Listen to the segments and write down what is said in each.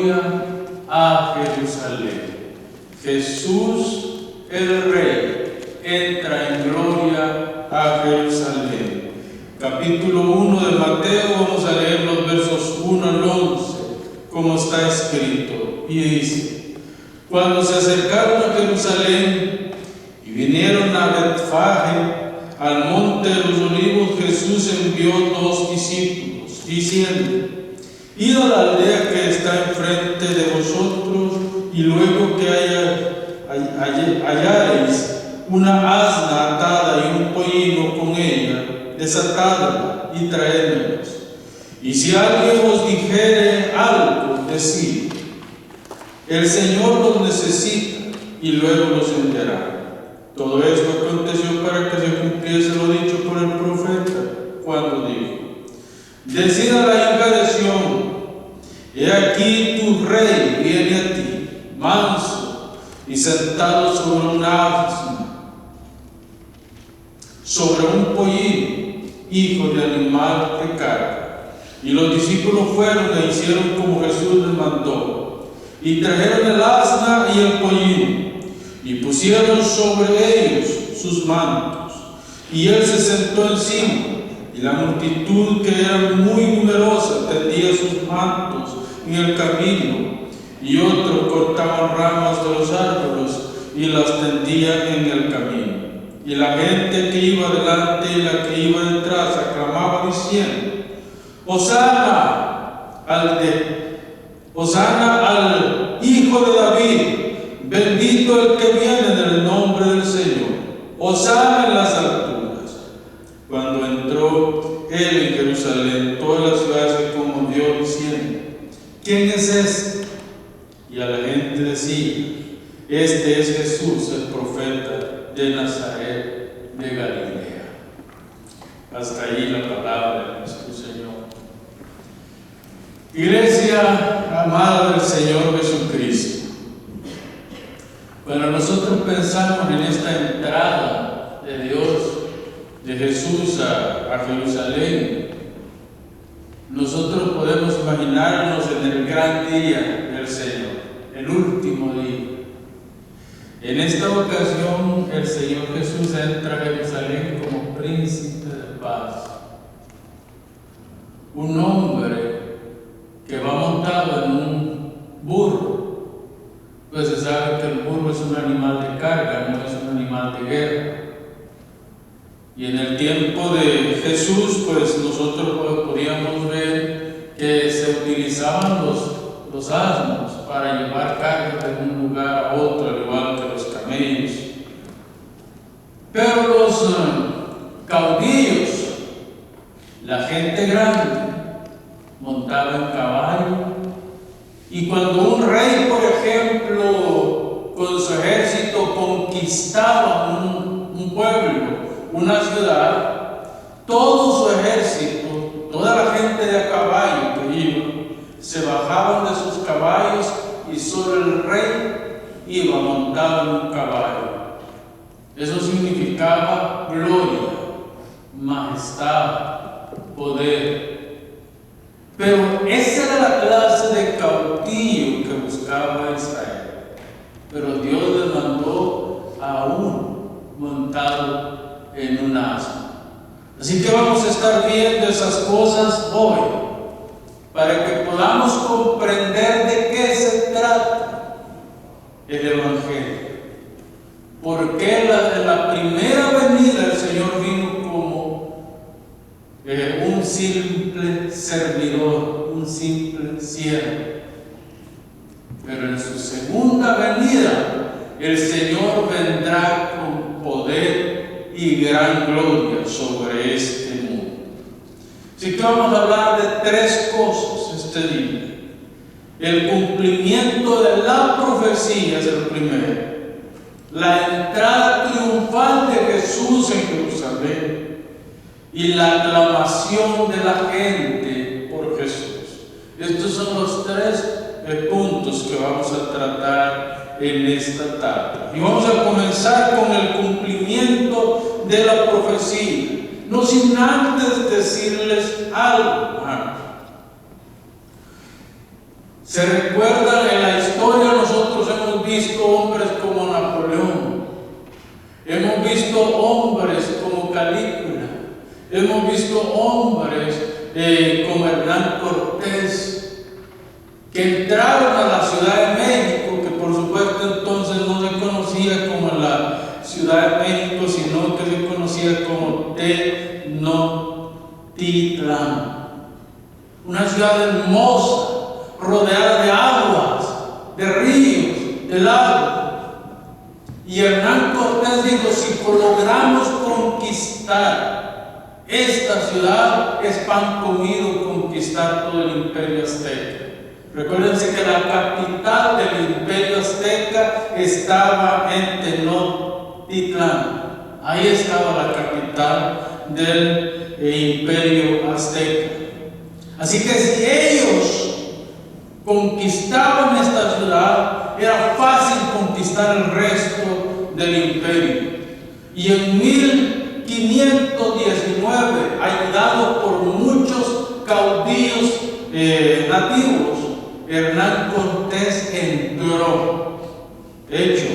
gloria a Jerusalén. Jesús el Rey entra en gloria a Jerusalén. Capítulo 1 de Mateo, vamos a leer los versos 1 al 11, como está escrito. Y dice: cuando se acercaron a Jerusalén y vinieron a Betfagé, al monte de los olivos, Jesús envió 2 discípulos, diciendo: id a la aldea que está enfrente de vosotros, y luego que hallareis una asna atada y un pollino con ella, desatadla y traédmelos. Y si alguien os dijere algo, decid: el Señor los necesita, y luego los enviará. Todo esto aconteció para que se cumpliese lo dicho por el profeta, cuando dijo: decid a la hija de Sión: he aquí tu rey viene a ti, manso y sentado sobre un asna, sobre un pollino, hijo de animal que carga. Y los discípulos fueron e hicieron como Jesús les mandó, y trajeron el asna y el pollino, y pusieron sobre ellos sus mantos, y él se sentó encima, y la multitud, que era muy numerosa, tendía sus mantos en el camino, y otros cortaban ramas de los árboles y las tendían en el camino. Y la gente que iba delante y la que iba detrás aclamaba diciendo: Hosana al Hijo de David, bendito el que viene en el nombre del Señor, Hosana en las alturas. Cuando entró él en Jerusalén, toda la ciudad se conmovió diciendo: ¿quién es este? Y a la gente decía: este es Jesús, el profeta de Nazaret de Galilea. Hasta ahí la palabra de nuestro Señor. Iglesia amada del Señor Jesucristo, cuando nosotros pensamos en esta entrada de Dios, de Jesús a Jerusalén, nosotros podemos imaginarnos en el gran día del Señor, el último día. En esta ocasión, el Señor Jesús entra a Jerusalén como príncipe de paz. Un hombre que va montado en un burro, pues se sabe que el burro es un animal de carga, no es un animal de guerra. Y en el tiempo de Jesús, pues nosotros podíamos ver que se utilizaban los asnos para llevar carga de un lugar a otro, al igual que los camellos. Pero los caudillos, la gente grande, montaba en caballo. Y cuando un rey, por ejemplo, con su ejército conquistaba un pueblo, una ciudad, todo su ejército, toda la gente de a caballo que iba, se bajaban de sus caballos y solo el rey iba montado en un caballo. Eso significaba gloria, majestad, poder. Pero esa era la clase de caudillo que buscaba Israel. Pero Dios les mandó a uno montado en un asno. Así que vamos a estar viendo esas cosas hoy, para que podamos comprender de qué se trata el Evangelio. Porque en la primera venida el Señor vino como un simple servidor, un simple siervo. Pero en su segunda venida el Señor vendrá con poder y gran gloria sobre este mundo. Así que vamos a hablar de 3 cosas este día. El cumplimiento de la profecía es el primero. La entrada triunfal de Jesús en Jerusalén y la aclamación de la gente por Jesús. Estos son los 3 puntos que vamos a tratar en esta tarde. Y vamos a comenzar con el cumplimiento de la profecía. No sin antes decirles algo. Se recuerda en la historia, nosotros hemos visto hombres como Napoleón, hemos visto hombres como Calígula, hemos visto hombres como Hernán Cortés, que entraron a la Ciudad de México, que por supuesto entonces no se conocía como la Ciudad de México, sino que se conocía como Tenochtitlán, una ciudad hermosa, rodeada de aguas, de ríos, de lagos. Y Hernán Cortés dijo: si logramos conquistar esta ciudad, es pan comido conquistar todo el imperio azteca. Recuérdense que la capital del imperio azteca estaba en Tenochtitlán. Ahí estaba la capital del imperio azteca. Así que si ellos conquistaban esta ciudad, era fácil conquistar el resto del imperio. Y en 1519, ayudado por muchos caudillos nativos, Hernán Cortés entró. De hecho,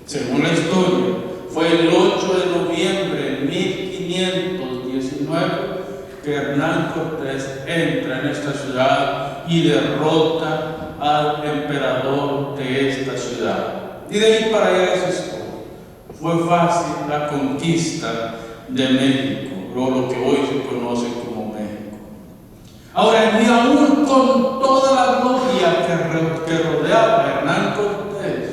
según la historia, fue el 8 de noviembre de 1519 que Hernán Cortés entra en esta ciudad y derrota al emperador de esta ciudad. Y de ahí para allá es esto. Fue fácil la conquista de México, lo que hoy se conoce como México. Ahora, ni aún con toda la gloria que rodeaba a Hernán Cortés,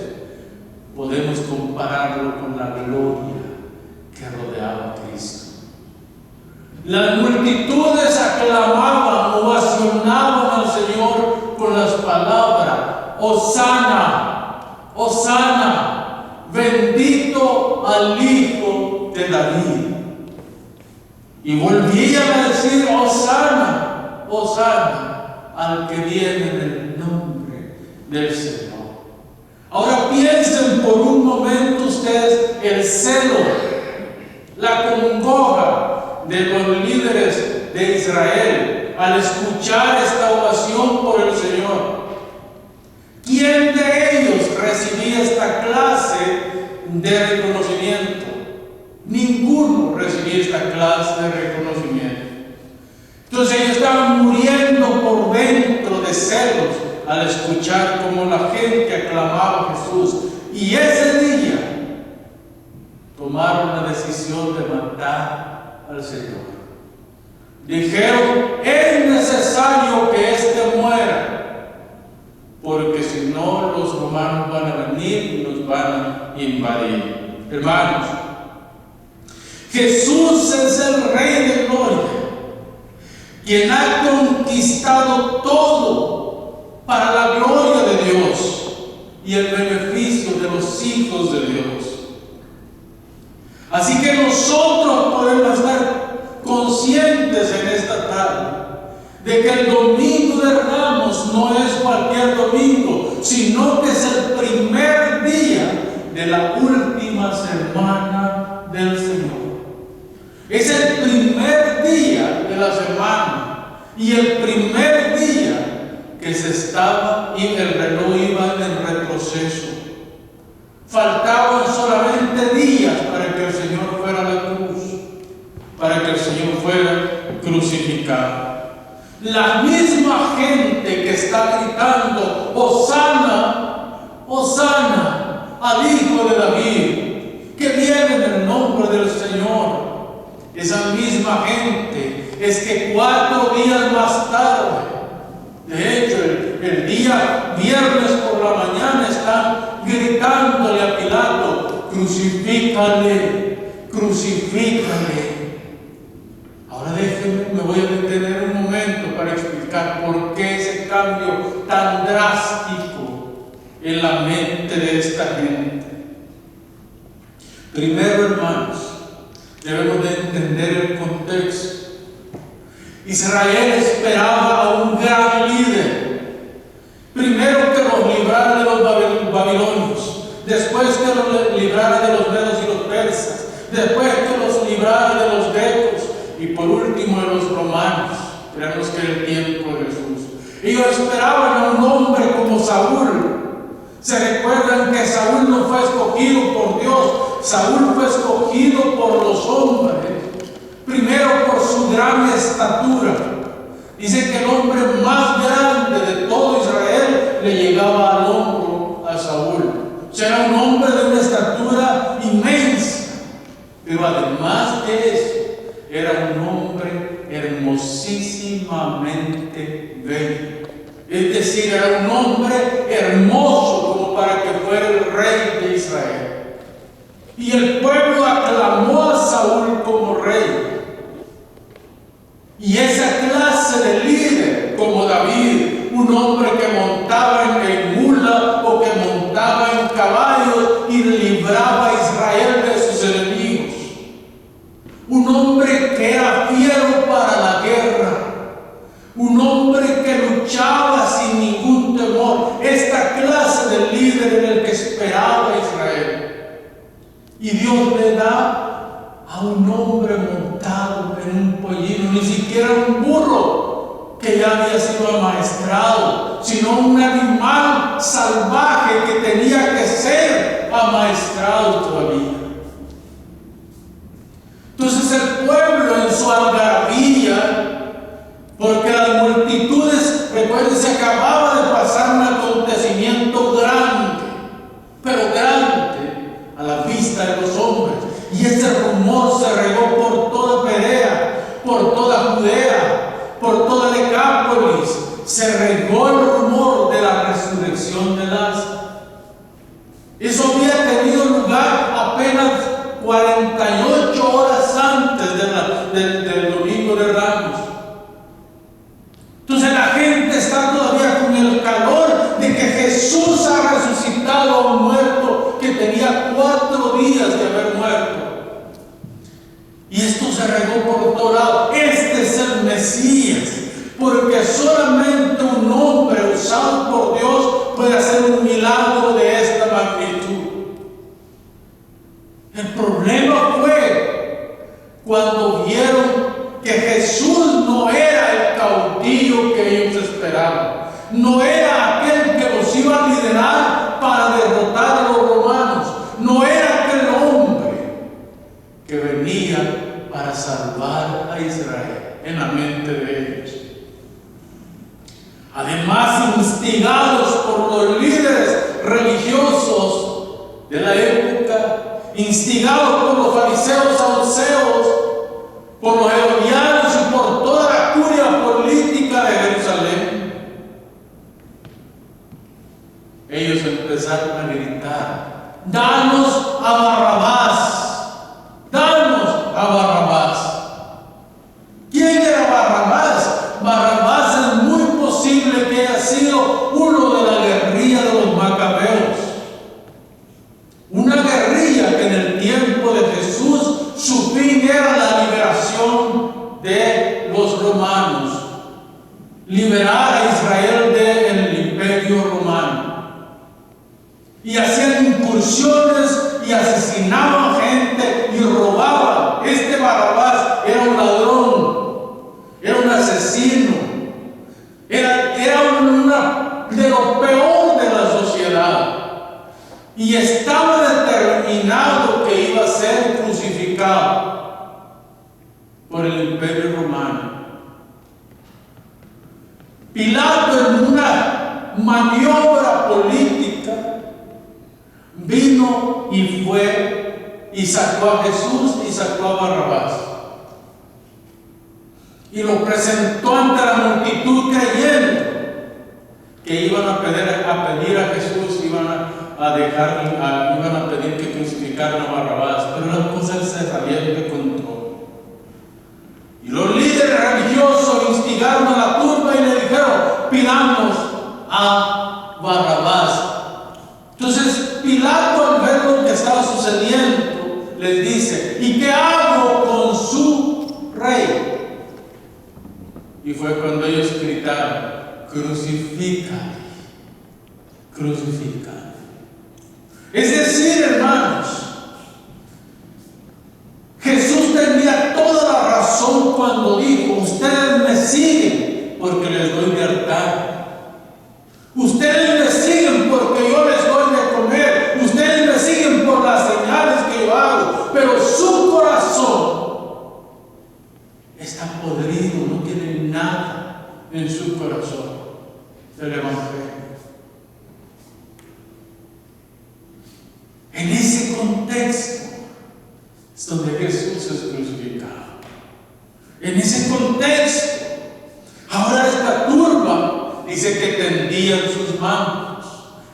podemos compararlo con la gloria que rodeaba a Cristo. Las multitudes aclamaban, ovacionaban al Señor con las palabras: Hosana, Hosana, bendito al Hijo de David. Y volvían a decir: Hosana, Hosana al que viene en el nombre del Señor. Ahora piensen por un momento ustedes el celo, la congoja de los líderes de Israel al escuchar esta ovación por el Señor. ¿Quién de ellos recibía esta clase de reconocimiento? Ninguno recibía esta clase de reconocimiento. Entonces ellos estaban muriendo por dentro de celos al escuchar cómo la gente aclamaba a Jesús. Y ese día tomaron la decisión de matar al Señor. Dijeron: es necesario que éste muera, porque si no los romanos van a venir y nos van a invadir. Hermanos, Jesús es el Rey de Gloria, quien ha conquistado todo para la gloria de Dios y el beneficio de los hijos de Dios. Así que nosotros podemos estar conscientes en esta tarde de que el domingo de Ramos no es cualquier domingo, sino que es el primer día de la última semana del Señor. Es el primer día de la semana y el primer día que se estaba y el reloj iba en retroceso. Faltaban solamente días para que el Señor fuera a la cruz, para que el Señor fuera crucificado. La misma gente que está gritando Hosana, Hosana al Hijo de David, que viene en el nombre del Señor, esa misma gente es que 4 días más tarde, de hecho el día viernes por la mañana, están gritándole a Pilato: crucifícale, crucifícale. Ahora déjenme, me voy a detener un momento para explicar por qué ese cambio tan drástico en la mente de esta gente. Primero, hermanos, debemos de entender el contexto. Israel esperaba a un gran líder. Primero que los librara de los babilonios, después que los librara de los medos y los persas, después que los librara de los griegos y por último de los romanos. Creemos que era el tiempo de Jesús. Ellos esperaban a un hombre como Saúl. Se recuerdan que Saúl no fue escogido por Dios, Saúl fue escogido por los hombres, primero por su gran estatura. Dice que el hombre más grande de todo Israel le llegaba al hombro a Saúl. O sea, era un hombre de una estatura inmensa, pero además de eso, era un hombre hermosísimamente bello. Es decir, era un hombre hermoso como para que fuera el rey de Israel. Y el pueblo aclamó a Saúl como rey. Y esa clase de líder como David, un hombre que montaba en mula o que montaba en caballos y libraba a Israel de sus enemigos. Un hombre que era fiero para la guerra. Un hombre que luchaba sin ningún temor. Esta clase de líder era el que esperaba a Israel. Y Dios le da a un hombre montado en un pollino, ni siquiera un burro que ya había sido amaestrado, sino un animal salvaje que tenía que ser amaestrado todavía. Entonces el pueblo en su algarabía, porque las multitudes, recuerden, se acababa de pasar un acontecimiento grande, pero grande a la vista de los hombres. Y ese rumor se regó por toda Perea, por toda Judea, por toda Decápolis. Se regó el rumor de la resurrección de Lázaro. Eso había tenido lugar apenas 48 horas antes del domingo de Ramos. Entonces la gente está todavía con el calor de que Jesús ha resucitado a un muerto que tenía 4 días de haber muerto. Y esto se regó por todo lado. Este es el Mesías, porque solamente un hombre usado por Dios puede hacer un milagro de esta magnitud. El problema fue cuando vieron que Jesús no era el caudillo que ellos esperaban, no era aquel que los iba a liderar para derrotar a los romanos, no era aquel hombre que venía para salvar a Israel en la mente de ellos. Además, instigados por los líderes religiosos de la época, instigados por los fariseos, saduceos, por los herodianos y por toda la curia política de Jerusalén, ellos empezaron a gritar: ¡danos a Barrabás! ¡Danos a Barrabás! ¿Quién era Barrabás? Barrabás es muy posible que haya sido uno de la guerrilla de los macabeos. Una guerrilla que en el tiempo de Jesús su fin era la liberación de los romanos, liberar a Israel del imperio romano. Y hacían incursiones y asesinaban gente y robaban. Este Barrabás era un ladrón, era un asesino, era una de lo peor de la sociedad. Y estaba determinado que iba a ser crucificado por el imperio romano. Pilato, en una maniobra política, vino y fue y sacó a Jesús y sacó a Barrabás. Y lo presentó ante la multitud creyendo que iban a pedir a Jesús, iban a pedir que crucificaran a Barrabás, pero las cosas se salieron de control. Y los líderes religiosos instigaron a la turba y le dijeron: pidamos a Barrabás. Entonces Pilato, al ver lo que estaba sucediendo, les dice: ¿y qué hago con su rey? Y fue cuando ellos gritaron: crucifícale, crucifícale. Es decir, hermanos, Jesús tenía toda la razón cuando dijo: ustedes me siguen porque les doy libertad.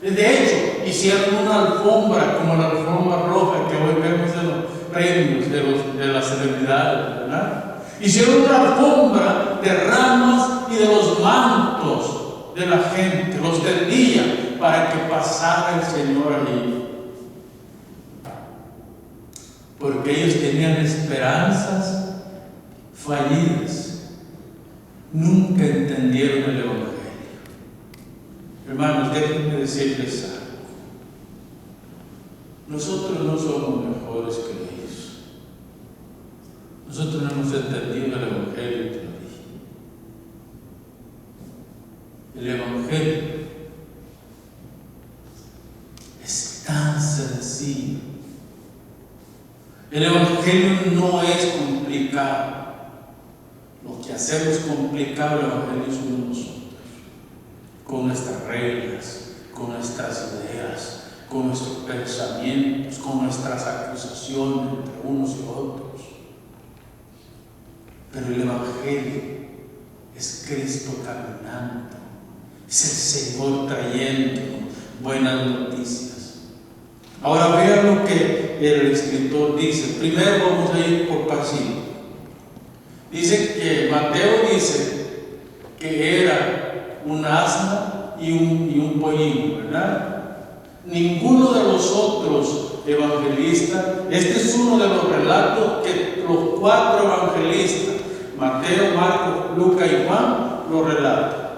De hecho, hicieron una alfombra como la alfombra roja que hoy vemos en los premios de las celebridades, ¿verdad? Hicieron una alfombra de ramas y de los mantos de la gente, los tendían para que pasara el Señor allí. Porque ellos tenían esperanzas fallidas. Nunca entendieron el Evangelio. Hermanos, déjenme decirles algo. Nosotros no somos mejores que ellos. Nosotros no hemos entendido el Evangelio todavía. El Evangelio es tan sencillo. El Evangelio no es complicado. Lo que hacemos complicado el Evangelio somos nosotros. Con nuestras reglas, con nuestras ideas, con nuestros pensamientos, con nuestras acusaciones entre unos y otros. Pero el Evangelio es Cristo caminando, es el Señor trayendo buenas noticias. Ahora vean lo que el escritor dice. Primero vamos a ir por pasito. Dice que Mateo dice que era un asna y un pollino, ¿verdad? Ninguno de los otros evangelistas, este es uno de los relatos que los 4 evangelistas, Mateo, Marcos, Lucas y Juan, lo relatan.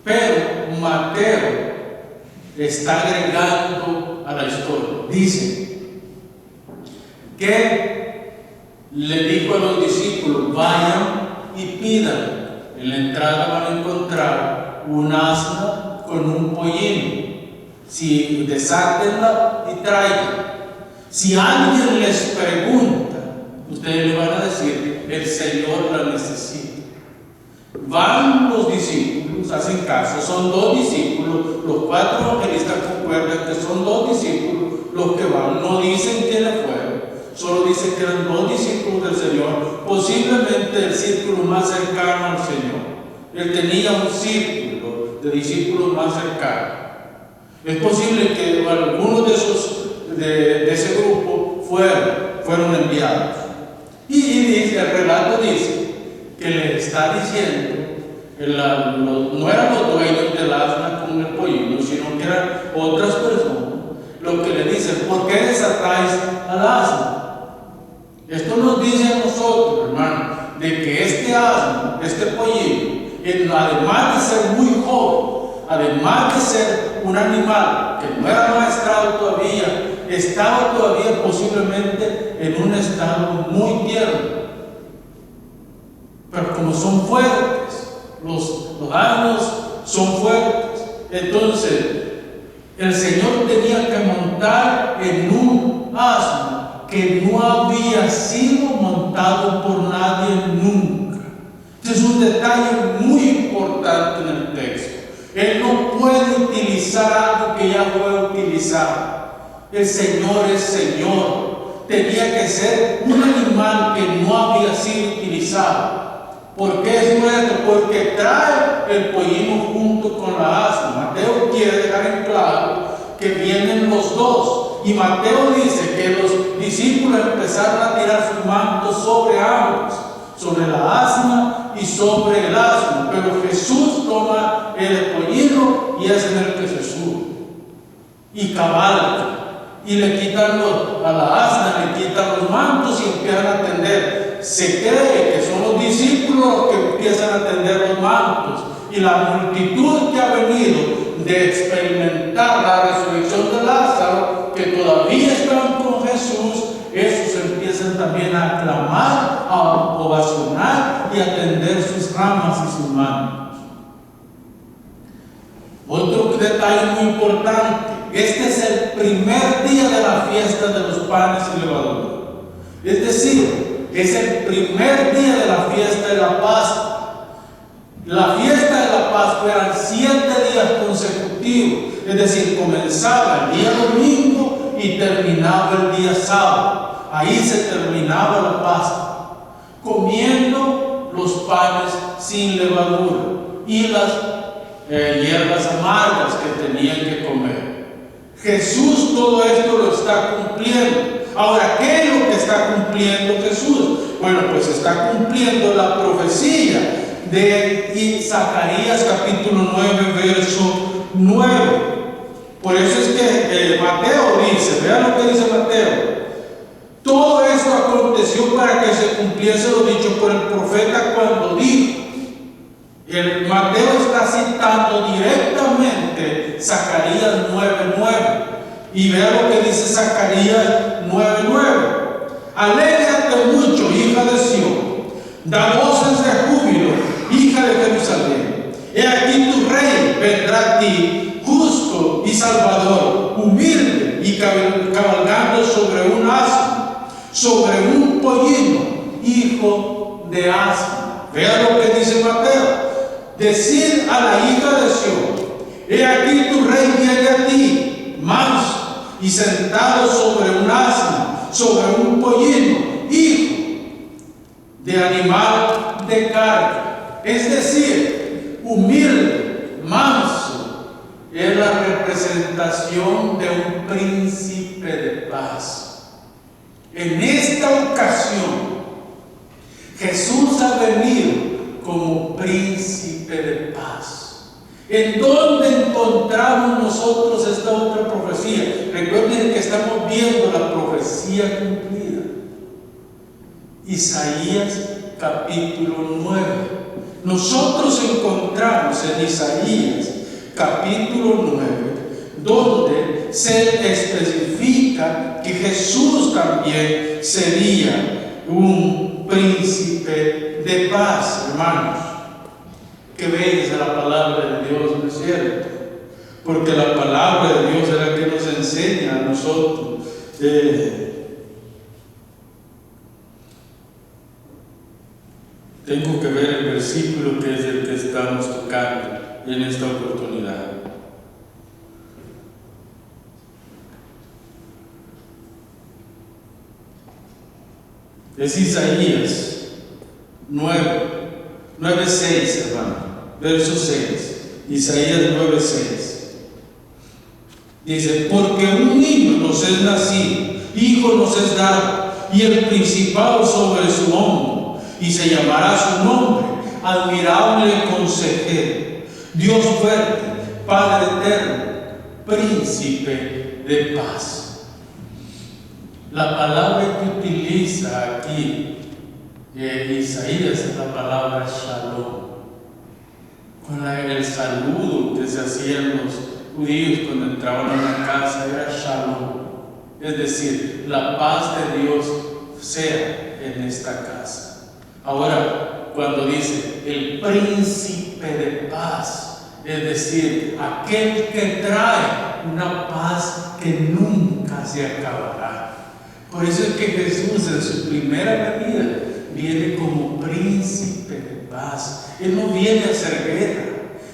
Pero Mateo está agregando a la historia. Dice que le dijo a los discípulos: vayan y pidan. En la entrada van a encontrar un asna con un pollino. Si desátenla y traigan. Si alguien les pregunta, ustedes le van a decir: el Señor la necesita. Van los discípulos, hacen caso, son 2 discípulos, los 4 evangelistas concuerdan que son 2 discípulos los que van, no dicen quiénes fueron, solo dicen que eran 2 discípulos del Señor, posiblemente el círculo más cercano al Señor. Él tenía un círculo de discípulos más cercanos. Es posible que algunos de ese grupo fueron enviados. Y dice, el relato dice que le está diciendo que no eran los dueños del asna con el pollino, sino que eran otras personas. Lo que le dicen: ¿por qué desatáis al asna? Esto nos dice a nosotros, hermano, de que este asno, este pollino, además de ser muy joven, además de ser un animal que no era maestrado todavía, estaba todavía posiblemente en un estado muy tierno. Pero como son fuertes, los asnos son fuertes, entonces el Señor tenía que montar en un asno que no había sido montado por nadie nunca. Este es un detalle muy importante en el texto. Él no puede utilizar algo que ya fue utilizado. El Señor es Señor. Tenía que ser un animal que no había sido utilizado. ¿Por qué es esto? Porque trae el pollino junto con la asna. Mateo quiere dejar en claro que vienen los 2. Y Mateo dice que los discípulos empezaron a tirar sus mantos sobre ambos, sobre la asna y sobre el asno. Pero Jesús toma el pollino y es en el que se sube. Y cabalga. Y le quitan a la asna, le quitan los mantos y empiezan a tender. Se cree que son los discípulos los que empiezan a tender los mantos. Y la multitud que ha venido de experimentar la resurrección de Lázaro, que todavía están con Jesús, esos empiezan también a aclamar, a ovacionar y a tender sus ramas y sus mantos. Otro detalle muy importante: este es el primer día de la fiesta de los panes y levadura. Es decir, es el primer día de la fiesta de la Pascua. La fiesta de la Pascua eran 7 días consecutivos, es decir, comenzaba el día domingo y terminaba el día sábado. Ahí se terminaba la Pascua, comiendo los panes sin levadura y las hierbas amargas que tenían que comer. Jesús todo esto lo está cumpliendo. Ahora, ¿qué es lo que está cumpliendo Jesús? Bueno, pues está cumpliendo la profecía de Zacarías capítulo 9, verso 9. Por eso es que Mateo dice, vean lo que dice Mateo: todo esto aconteció para que se cumpliese lo dicho por el profeta cuando dijo. El Mateo está citando directamente Zacarías 9:9. Y vea lo que dice Zacarías 9:9. Alégrate mucho, hija de Sión, da voces de júbilo, hija de Jerusalén. He aquí tu rey vendrá a ti, justo y salvador, humilde y cabalgando sobre un asno, sobre un pollino, hijo de asno. Vea lo que dice Mateo: decir a la hija de Sión, he aquí tu rey viene a ti, manso y sentado sobre un asno, sobre un pollino, hijo de animal de carga. Es decir, humilde, manso, es la representación de un príncipe de paz. En esta ocasión, Jesús ha venido como príncipe de paz. ¿En dónde encontramos nosotros esta otra profecía? Recuerden que estamos viendo la profecía cumplida. Isaías capítulo 9. Nosotros encontramos en Isaías capítulo 9, donde se especifica que Jesús también sería un príncipe de paz, hermanos. Que veis a la palabra de Dios, ¿no es cierto? Porque la palabra de Dios es la que nos enseña a nosotros. Tengo que ver el versículo que es el que estamos tocando en esta oportunidad. Es Isaías 9:6, hermano, verso 6. Isaías 9:6. Dice: porque un niño nos es nacido, hijo nos es dado, y el principado sobre su hombro, y se llamará su nombre, admirable consejero, Dios fuerte, Padre eterno, príncipe de paz. La palabra que utiliza aquí Isaías es la palabra shalom, con el saludo que se hacían los judíos cuando entraban a una casa, era shalom, es decir, la paz de Dios sea en esta casa. Ahora, cuando dice el príncipe de paz, es decir, aquel que trae una paz que nunca se acabará. Por eso es que Jesús en su primera venida viene como príncipe de paz. Él no viene a hacer guerra,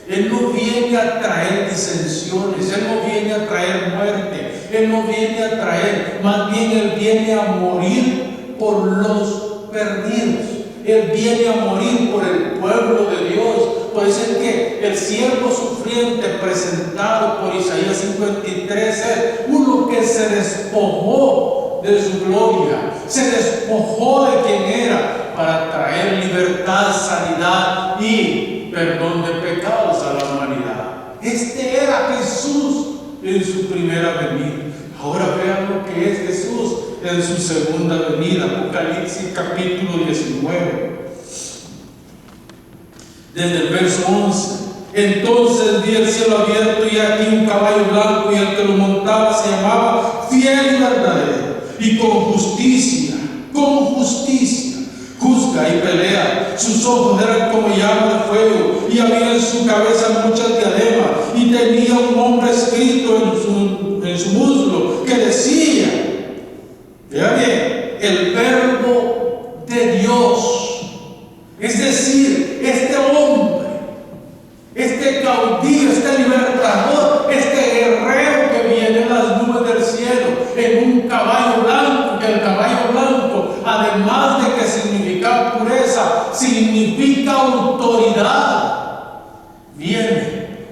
Él no viene a traer disensiones, Él no viene a traer muerte, Él no viene a traer, más bien Él viene a morir por los perdidos. Él viene a morir por el pueblo de Dios. Por eso es que el siervo sufriente presentado por Isaías 53 es uno que se despojó de su gloria, se despojó de quien era para traer libertad, sanidad y perdón de pecados a la humanidad. Este era Jesús en su primera venida. Ahora vean lo que es Jesús en su segunda venida. Apocalipsis capítulo 19. Desde el verso 11. Entonces vi el cielo abierto y aquí un caballo blanco, y el que lo montaba se llamaba Fiel y Verdadero, y con justicia juzga y pelea. Sus ojos eran como llama de fuego, y había en su cabeza muchas diademas, y tenía un nombre escrito en su muslo que decía, vea bien, el Verbo de Dios. Es decir, este hombre, este caudillo, este libertador, este guerrero que viene en las nubes del cielo en un caballo blanco, que el caballo blanco, además de que significa pureza, significa autoridad. Viene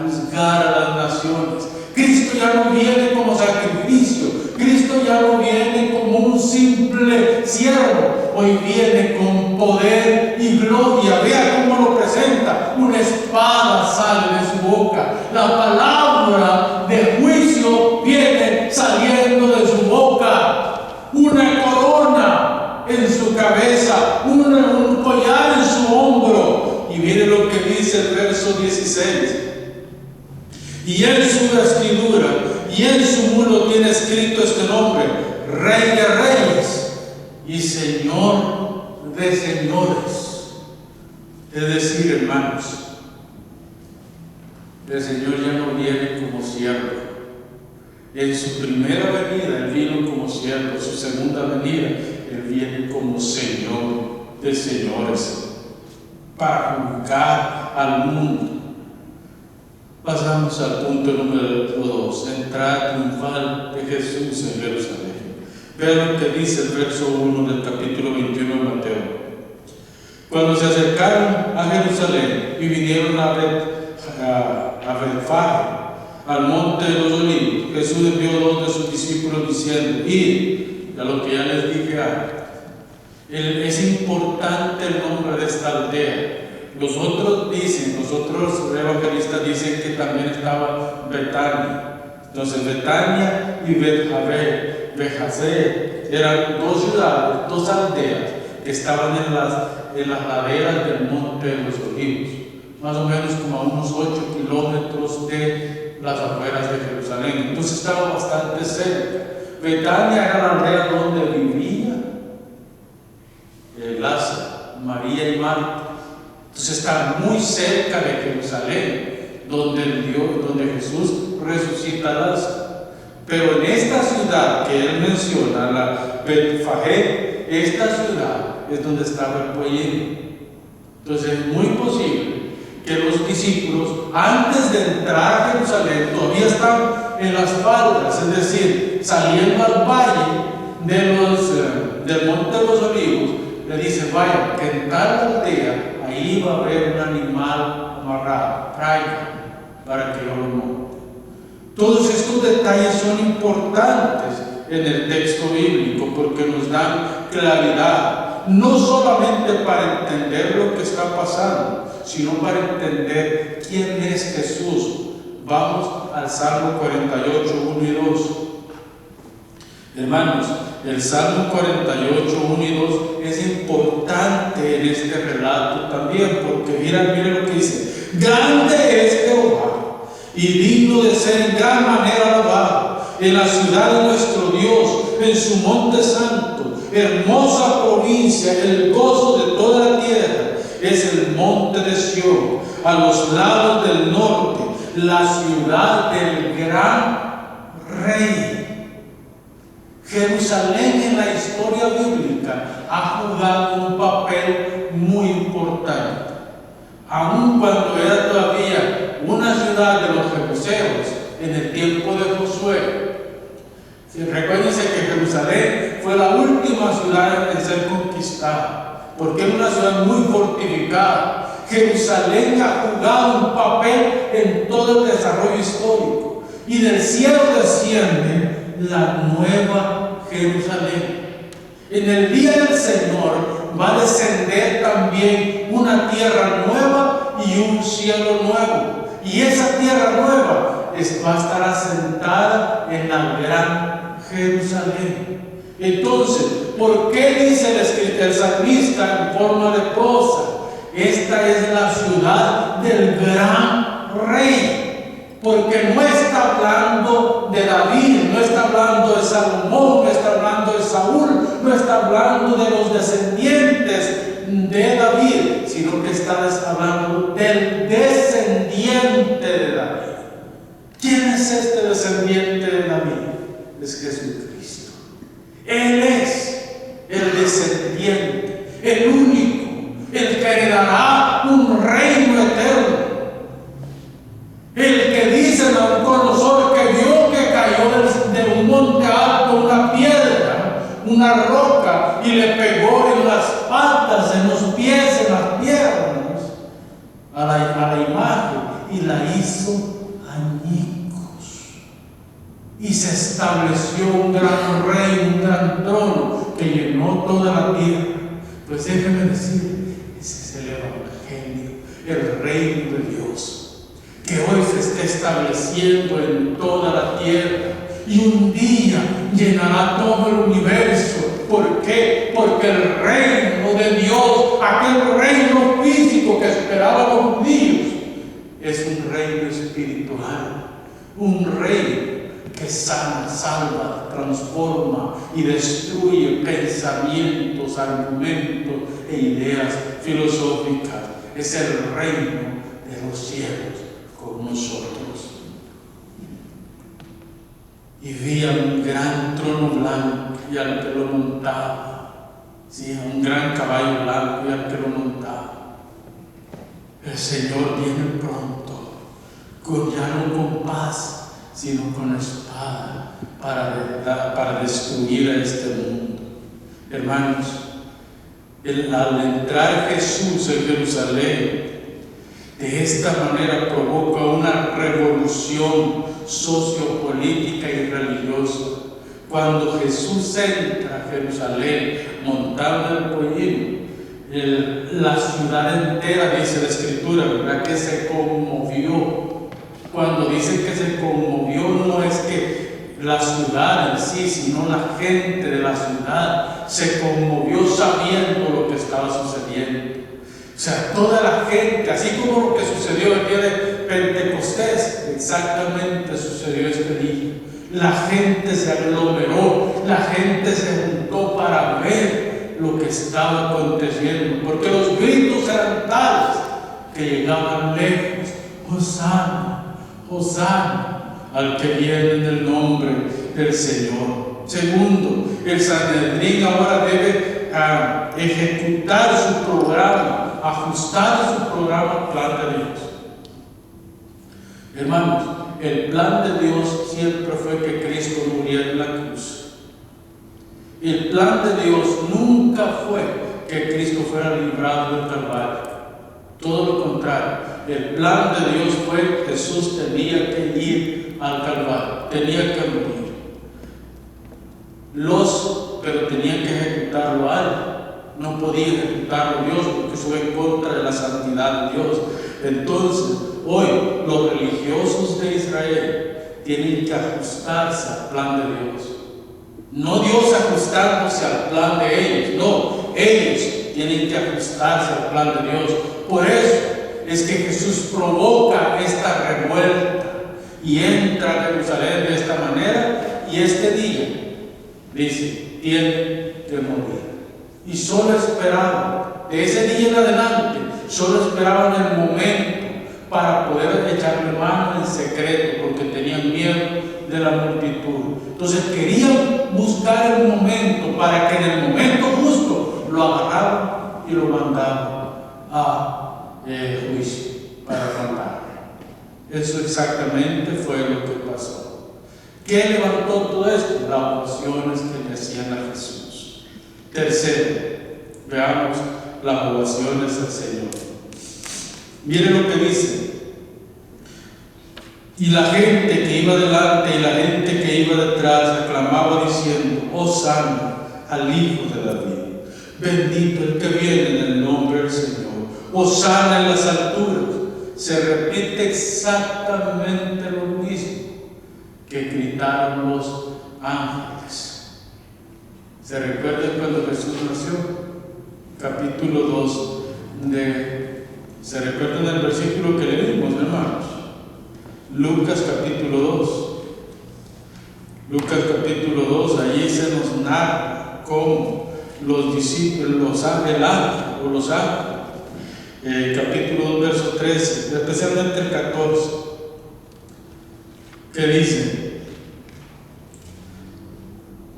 juzgar a las naciones. Cristo ya no viene como sacrificio. Cristo ya no viene como un simple siervo. Hoy viene con poder y gloria. Vea cómo lo presenta. Una espada sale de su boca. La palabra de juicio viene saliendo de su boca. Una corona en su cabeza. Un collar en su hombro. Y mire lo que dice el verso 16. Y en su vestidura y en su muro tiene escrito este nombre: Rey de Reyes y Señor de Señores. Es decir, hermanos, el Señor ya no viene como siervo. En su primera venida Él vino como siervo. En su segunda venida Él viene como Señor de Señores, para juzgar al mundo. Pasamos al punto número 2, entrada triunfal de Jesús en Jerusalén. Vean lo que dice el verso 1 del capítulo 21 de Mateo. Cuando se acercaron a Jerusalén y vinieron a Betfagé, al monte de los Olivos, Jesús envió 2 de sus discípulos diciendo: id, a lo que ya les dije antes. Es importante el nombre de esta aldea. Los otros evangelistas dicen que también estaba Betania. Entonces Betania y Betfagé eran 2 ciudades, 2 aldeas que estaban en las laderas del monte de los Olivos, más o menos como a unos 8 kilómetros de las afueras de Jerusalén. Entonces estaba bastante cerca. Betania era la aldea donde vivía Lázaro, María y Marta. Entonces está muy cerca de Jerusalén, donde Jesús resucita a Lázaro. Pero en esta ciudad que él menciona, la Betfagé, esta ciudad es donde estaba el pollino. Entonces es muy posible que los discípulos, antes de entrar a Jerusalén, todavía están en las faldas, es decir, saliendo al valle del monte de los Olivos. Le dice: vaya, que en tal aldea ahí va a haber un animal amarrado, traigan para que yo lo monte. Todos estos detalles son importantes en el texto bíblico porque nos dan claridad, no solamente para entender lo que está pasando, sino para entender quién es Jesús. Vamos al Salmo 48, 1 y 2. Hermanos, el Salmo 48, 1 y 2 es importante en este relato también, porque mira lo que dice: grande es Jehová y digno de ser en gran manera alabado en la ciudad de nuestro Dios, en su monte santo. Hermosa provincia, el gozo de toda la tierra es el monte de Sión, a los lados del norte, la ciudad del gran rey. Jerusalén en la historia bíblica ha jugado un papel muy importante. Aun cuando era todavía una ciudad de los jebuseos en el tiempo de Josué. Recuérdense que Jerusalén fue la última ciudad en ser conquistada, porque era una ciudad muy fortificada. Jerusalén ha jugado un papel en todo el desarrollo histórico, y del cielo desciende la nueva Jerusalén. En el día del Señor va a descender también una tierra nueva y un cielo nuevo. Y esa tierra nueva va a estar asentada en la gran Jerusalén. Entonces, ¿por qué dice el salmista en forma de prosa? Esta es la ciudad del gran rey. Porque no está hablando de David, no está hablando de Salomón, no está hablando de Saúl, no está hablando de los descendientes de David, sino que está hablando del descendiente de David. ¿Quién es este descendiente de David? Es Jesucristo. Él es el descendiente, el único, el que heredará un reino eterno. El que dice Nabucodonosor que vio que cayó de un monte alto una piedra, una roca, y le pegó en las patas, en los pies, en las piernas a la imagen, y la hizo añicos. Y se estableció un gran rey, un gran trono que llenó toda la tierra. Pues déjeme decir, ese es el Evangelio, el reino de Dios, que hoy se está estableciendo en toda la tierra y un día llenará todo el universo. ¿Por qué? Porque el reino de Dios, aquel reino físico que esperaban los judíos, es un reino espiritual, un reino que sana, salva, transforma y destruye pensamientos, argumentos e ideas filosóficas. Es el reino de los cielos con nosotros. Y vi un gran trono blanco y al que lo montaba, sí, un gran caballo blanco y al que lo montaba. El Señor viene pronto, ya no con paz, sino con espada, para destruir a este mundo. Hermanos, al entrar Jesús en Jerusalén, de esta manera provoca una revolución sociopolítica y religiosa. Cuando Jesús entra a Jerusalén montado en el pollino, la ciudad entera, dice la Escritura, ¿verdad?, que se conmovió. Cuando dice que se conmovió, no es que la ciudad en sí, sino la gente de la ciudad se conmovió sabiendo lo que estaba sucediendo. O sea, toda la gente, así como lo que sucedió el día de Pentecostés, exactamente sucedió este día. La gente se aglomeró, la gente se juntó para ver lo que estaba aconteciendo, porque los gritos eran tales que llegaban lejos. Hosana, Hosana al que viene en el nombre del Señor. Segundo, el Sanedrín ahora debe ejecutar su programa, ajustar su programa al plan de Dios. Hermanos, el plan de Dios siempre fue que Cristo muriera en la cruz. El plan de Dios nunca fue que Cristo fuera librado del Calvario. Todo lo contrario, el plan de Dios fue que Jesús tenía que ir al Calvario, tenía que morir. Pero tenía que ejecutarlo a él. No podía ejecutarlo Dios porque eso va en contra de la santidad de Dios. Entonces, hoy los religiosos de Israel tienen que ajustarse al plan de Dios. No Dios ajustándose al plan de ellos, no, ellos tienen que ajustarse al plan de Dios. Por eso es que Jesús provoca esta revuelta y entra a Jerusalén de esta manera, y este día dice, tiene que morir. Y solo esperaban, de ese día en adelante, solo esperaban el momento para poder echarle mano en secreto, porque tenían miedo de la multitud. Entonces querían buscar el momento para que en el momento justo lo agarraran y lo mandaban a juicio para matar. Eso exactamente fue lo que pasó. ¿Qué levantó todo esto? Las oraciones que le hacían a Jesús. Tercero, veamos las oraciones al Señor. Miren lo que dice. Y la gente que iba delante y la gente que iba detrás aclamaba diciendo: Hosana al Hijo de David. Bendito el que viene en el nombre del Señor. Hosana en las alturas. Se repite exactamente lo mismo que gritaron los ángeles. ¿Se recuerdan cuando Jesús nació? Capítulo 2 ¿se recuerdan del versículo que leímos, hermanos? Lucas capítulo 2. Lucas capítulo 2, allí se nos narra cómo los discípulos, los ángeles, capítulo 2, verso 13, especialmente el 14, que dice,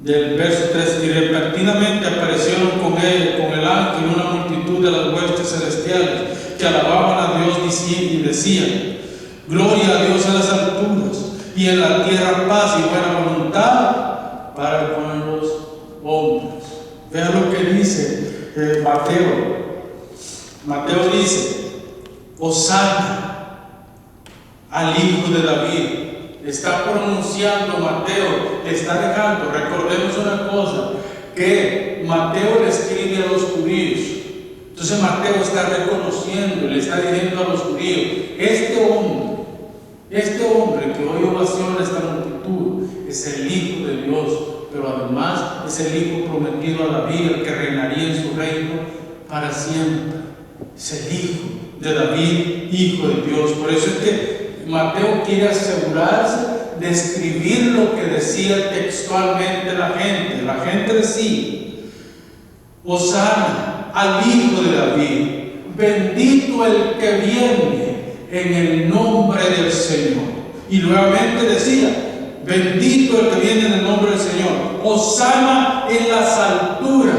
del verso 13, y repentinamente aparecieron con el ángel una multitud de las huestes celestiales que alababan a Dios y decían: Gloria a Dios en las alturas y en la tierra paz y buena voluntad para con los hombres. Vean lo que dice Mateo. Mateo dice: Hosana al Hijo de David. Está pronunciando Mateo, está dejando, recordemos una cosa, que Mateo le escribe a los judíos. Entonces Mateo está reconociendo, le está diciendo a los judíos, este hombre que hoy ovaciona esta multitud es el Hijo de Dios, pero además es el Hijo prometido a David, el que reinaría en su reino para siempre. Es el Hijo de David, Hijo de Dios. Por eso es que Mateo quiere asegurarse de escribir lo que decía textualmente la gente. La gente decía: Hosana al Hijo de David, bendito el que viene en el nombre del Señor. Y nuevamente decía: bendito el que viene en el nombre del Señor. Hosana en las alturas.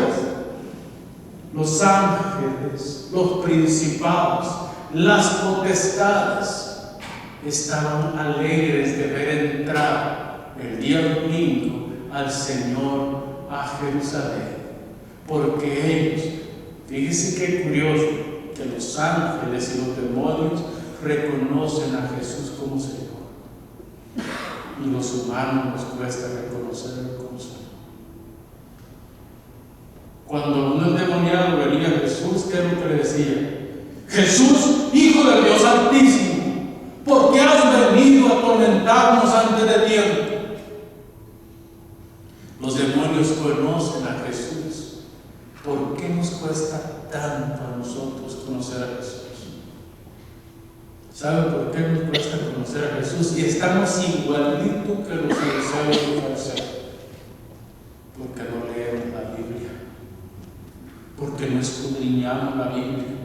Los ángeles, los principados, las potestades estaban alegres de ver entrar el día domingo al Señor a Jerusalén, porque ellos, fíjense qué curioso, que los ángeles y los demonios reconocen a Jesús como Señor, y los humanos nos cuesta reconocerlo como Señor. Cuando un endemoniado venía a Jesús, ¿qué es lo que le decía? Jesús, Hijo de Dios Altísimo, ¿por qué has venido a atormentarnos antes de tiempo? Los demonios conocen a Jesús. ¿Por qué nos cuesta tanto a nosotros conocer a Jesús? ¿Saben por qué nos cuesta conocer a Jesús? Y estamos igualitos que los fariseos y fariseos. Porque no leemos la Biblia. Porque no escudriñamos la Biblia.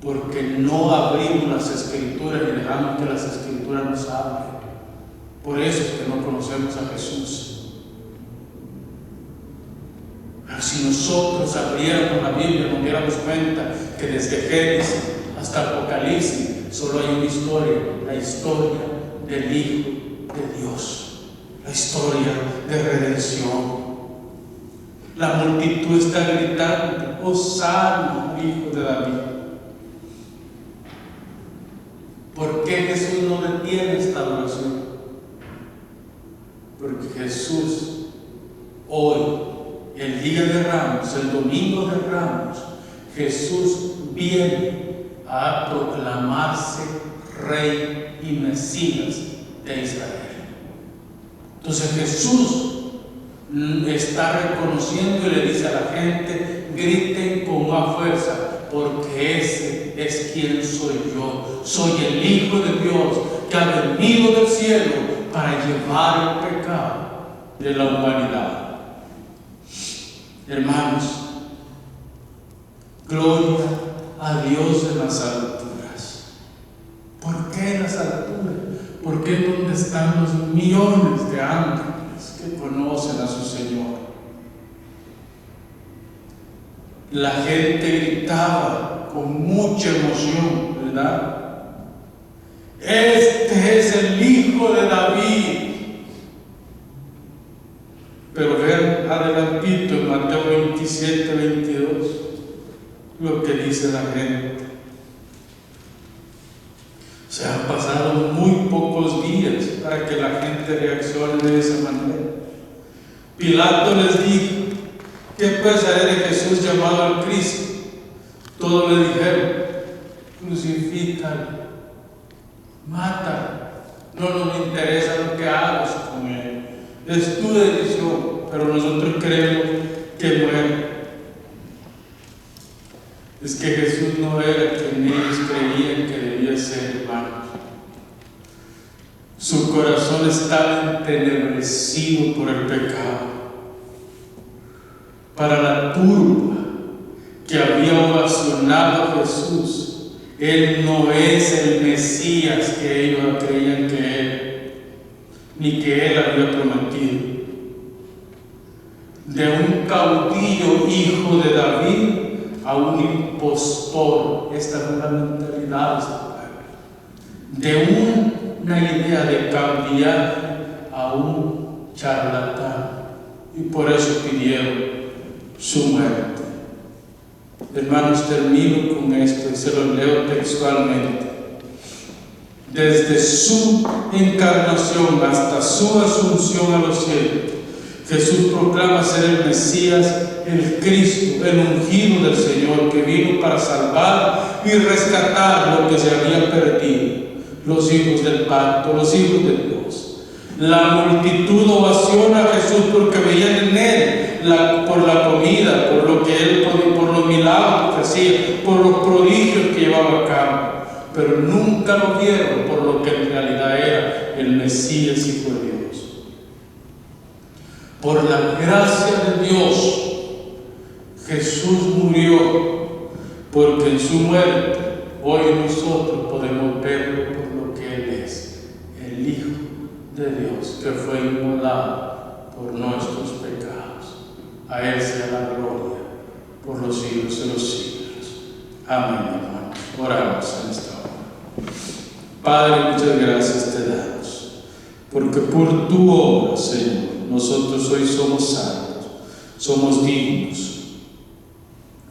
Porque no abrimos las Escrituras y dejamos que las Escrituras nos hablen. Por eso es que no conocemos a Jesús. Pero si nosotros abriéramos la Biblia, nos diéramos cuenta que desde Génesis hasta Apocalipsis solo hay una historia, la historia del Hijo de Dios, la historia de redención. La multitud está gritando: Hosana, Hijo de David. ¿Por qué Jesús no detiene esta adoración? Porque Jesús hoy, el día de Ramos, el domingo de Ramos, Jesús viene a proclamarse Rey y Mesías de Israel. Entonces Jesús está reconociendo y le dice a la gente: griten con más fuerza, porque ese es quien soy yo. Soy el Hijo de Dios que ha venido del cielo para llevar el pecado de la humanidad. Hermanos, gloria a Dios en las alturas. ¿Por qué en las alturas? Porque es donde están los millones de ángeles que conocen a su Señor. La gente gritaba con mucha emoción, ¿verdad? Este es el Hijo de David. Pero vean adelantito en Mateo 27, 22, lo que dice la gente. Se han pasado muy pocos días para que la gente reaccione de esa manera. Pilato les dijo: ¿qué pues haré de Jesús llamado al Cristo? Todos le dijeron: crucifícalo, mátalo, no nos interesa lo que hagas con él, es tu decisión, pero nosotros creemos que muere. Es que Jesús no era quien ellos creían que debía ser, hermanos. Su corazón estaba entenebrecido por el pecado. Para la turba que había ovacionado a Jesús, Él no es el Mesías que ellos creían que Él, ni que Él había prometido. De un caudillo hijo de David a un impostor, esta es una mentalidad de una idea de cambiar a un charlatán, y por eso pidieron su muerte. Hermanos, termino con esto y se lo leo textualmente. desde su encarnación hasta su asunción a los cielos, Jesús proclama ser el Mesías, el Cristo, el ungido del Señor, que vino para salvar y rescatar lo que se había perdido, los hijos del pacto, los hijos de Dios. La multitud ovaciona a Jesús porque veían en él por la comida, por lo que él, por los milagros que hacía, por los prodigios que llevaba a cabo, pero nunca lo vieron por lo que en realidad era el Mesías, Hijo de Dios. Por la gracia de Dios, Jesús murió, porque en su muerte hoy nosotros podemos verlo por lo que Él es, el Hijo de Dios, que fue inmolado por nuestros pecados. A Él sea la gloria por los siglos de los siglos. Amén, hermanos. Oramos en esta hora. Padre, muchas gracias te damos, porque por tu obra, Señor, nosotros hoy somos salvos, somos dignos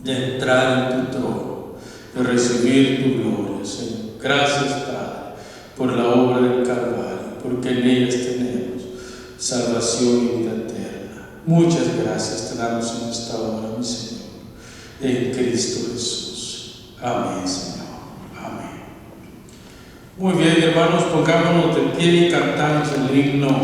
de entrar en tu trono, de recibir tu gloria, Señor. Gracias, Padre, por la obra del Calvario, porque en ellas tenemos salvación y vida eterna. Muchas gracias te damos en esta hora, mi Señor, en Cristo Jesús. Amén, Señor. Amén. Muy bien, hermanos, pongámonos de pie y cantamos el himno